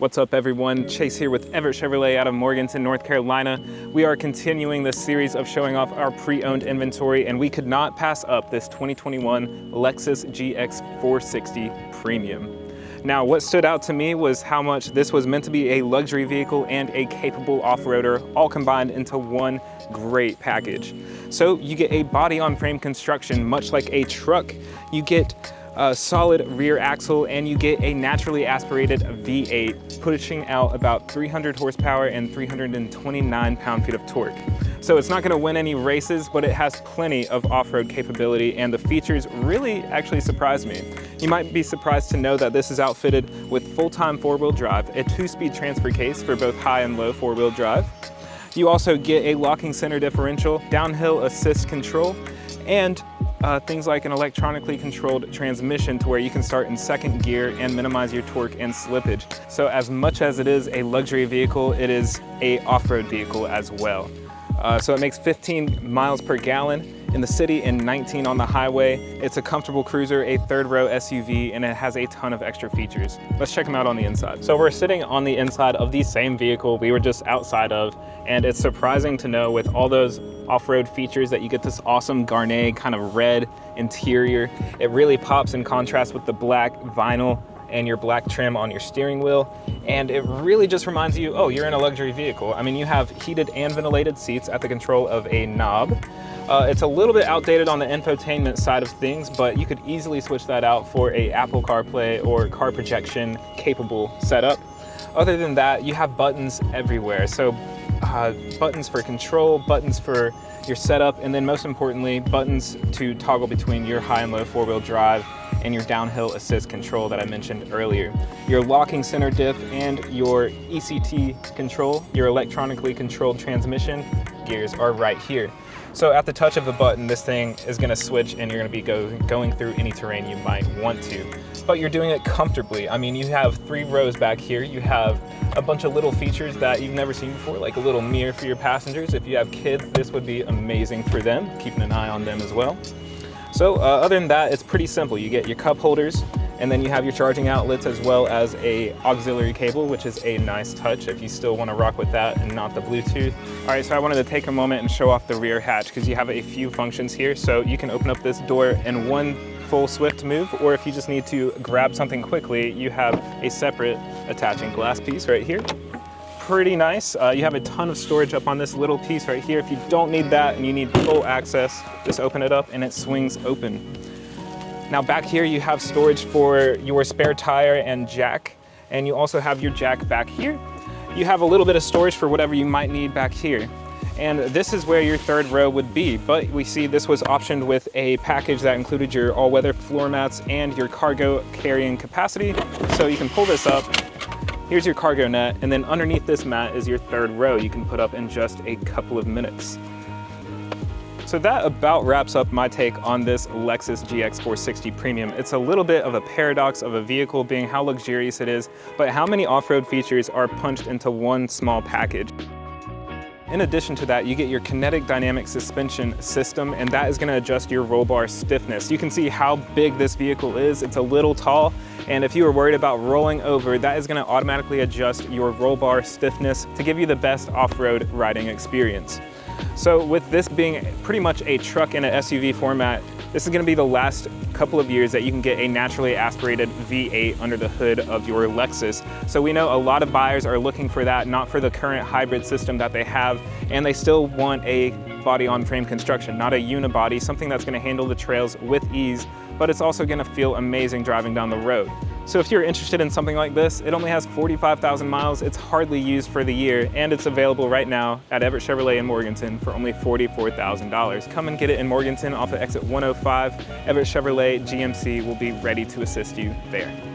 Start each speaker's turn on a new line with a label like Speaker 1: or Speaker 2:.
Speaker 1: What's up everyone? Chase here with Everett Chevrolet out of Morganton, North Carolina. We are continuing this series of showing off our pre-owned inventory, and we could not pass up this 2021 Lexus GX460 Premium. Now, what stood out to me was how much this was meant to be a luxury vehicle and a capable off-roader, all combined into one great package. So you get a body-on-frame construction, much like a truck. You get a solid rear axle, and you get a naturally aspirated V8, pushing out about 300 horsepower and 329 pound-feet of torque. So it's not going to win any races, but it has plenty of off-road capability, and the features really actually surprised me. You might be surprised to know that this is outfitted with full-time four-wheel drive, a 2-speed transfer case for both high and low four-wheel drive. You also get a locking center differential, downhill assist control, and things like an electronically controlled transmission to where you can start in second gear and minimize your torque and slippage. So as much as it is a luxury vehicle, it is a off-road vehicle as well. So it makes 15 miles per gallon in the city and 19 on the highway. It's a comfortable cruiser, a third-row SUV, and it has a ton of extra features. Let's check them out on the inside. So we're sitting on the inside of the same vehicle we were just outside of, and it's surprising to know with all those off-road features that you get this awesome Garnet kind of red interior. It really pops in contrast with the black vinyl and your black trim on your steering wheel. And it really just reminds you, oh, you're in a luxury vehicle. I mean, you have heated and ventilated seats at the control of a knob. It's a little bit outdated on the infotainment side of things, but you could easily switch that out for a Apple CarPlay or car projection capable setup. Other than that, you have buttons everywhere. So buttons for control, buttons for your setup, and then most importantly, buttons to toggle between your high and low four-wheel drive and your downhill assist control that I mentioned earlier. Your locking center diff and your ECT control, your electronically controlled transmission gears are right here. So at the touch of the button, this thing is gonna switch and you're gonna be going through any terrain you might want to. But you're doing it comfortably. I mean, you have 3 rows back here. You have a bunch of little features that you've never seen before, like a little mirror for your passengers. If you have kids, this would be amazing for them, keeping an eye on them as well. So other than that, it's pretty simple. You get your cup holders, and then you have your charging outlets as well as a auxiliary cable, which is a nice touch if you still want to rock with that and not the Bluetooth. All right, so I wanted to take a moment and show off the rear hatch because you have a few functions here. So you can open up this door in one full swift move, or if you just need to grab something quickly, you have a separate attaching glass piece right here. Pretty nice. You have a ton of storage up on this little piece right here. If you don't need that and you need full access, just open it up and it swings open. Now back here you have storage for your spare tire and jack, and you also have your jack back here. You have a little bit of storage for whatever you might need back here. And this is where your third row would be, but we see this was optioned with a package that included your all-weather floor mats and your cargo carrying capacity. So you can pull this up. Here's your cargo net, and then underneath this mat is your third row you can put up in just a couple of minutes. So that about wraps up my take on this Lexus GX460 Premium. It's a little bit of a paradox of a vehicle being how luxurious it is, but how many off-road features are punched into one small package. In addition to that, you get your kinetic dynamic suspension system, and that is going to adjust your roll bar stiffness. You can see how big this vehicle is. It's a little tall, and if you were worried about rolling over, that is going to automatically adjust your roll bar stiffness to give you the best off-road riding experience. So with this being pretty much a truck in an SUV format, this is going to be the last couple of years that you can get a naturally aspirated V8 under the hood of your Lexus. So we know a lot of buyers are looking for that, not for the current hybrid system that they have, and they still want a body-on-frame construction, not a unibody, something that's going to handle the trails with ease, but it's also going to feel amazing driving down the road. So if you're interested in something like this, it only has 45,000 miles, it's hardly used for the year, and it's available right now at Everett Chevrolet in Morganton for only $44,000. Come and get it in Morganton off of exit 105. Everett Chevrolet GMC will be ready to assist you there.